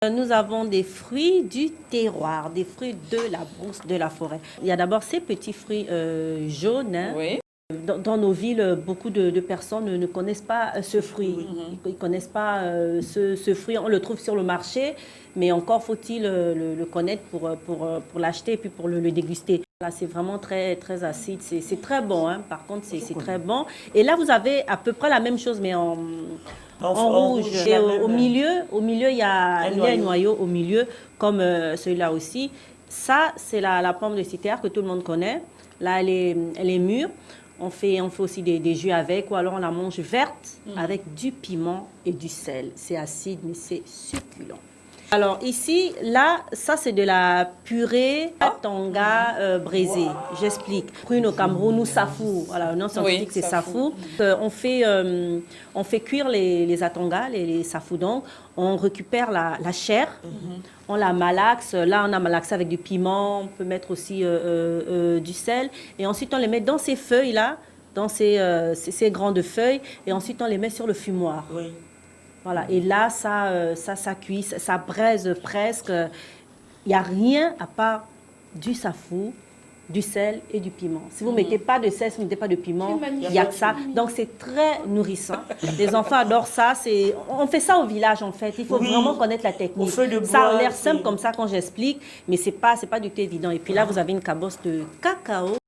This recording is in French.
Nous avons des fruits du terroir, des fruits de la brousse, de la forêt. Il y a d'abord ces petits fruits jaunes. Hein. Oui. Dans nos villes, beaucoup de personnes ne connaissent pas ce fruit. Ils ne connaissent pas ce fruit. On le trouve sur le marché, mais encore faut-il le connaître pour l'acheter et puis pour le déguster. Là, c'est vraiment très, très acide. C'est très bon. Hein. Par contre, c'est très bon. Et là, vous avez à peu près la même chose, mais en rouge. Et au milieu, il y a un noyau au milieu, comme celui-là aussi. Ça, c'est la pomme de citerre que tout le monde connaît. Là, elle est mûre. On fait aussi des jus avec, ou alors on la mange verte avec du piment et du sel. C'est acide, mais c'est succulent. Alors ici, là, ça c'est de la purée tanga braisée. J'explique. Prune au Cameroun ou safou. Voilà, le nom scientifique c'est safou. On fait cuire les atongas, les safoudons. On récupère la chair. On la malaxe. Là, on a malaxé avec du piment. On peut mettre aussi du sel. Et ensuite, on les met dans ces feuilles-là, dans ces grandes feuilles. Et ensuite, on les met sur le fumoir. Oui. Voilà. Et là, ça cuit, ça braise presque. Il n'y a rien à part du safou, du sel et du piment. Si vous ne mettez pas de sel, si vous ne mettez pas de piment, il n'y a que ça. Donc, c'est très nourrissant. Les enfants adorent ça. On fait ça au village, en fait. Il faut vraiment connaître la technique. Ça a l'air simple comme ça quand j'explique, mais ce n'est pas du tout évident. Et puis là, vous avez une cabosse de cacao.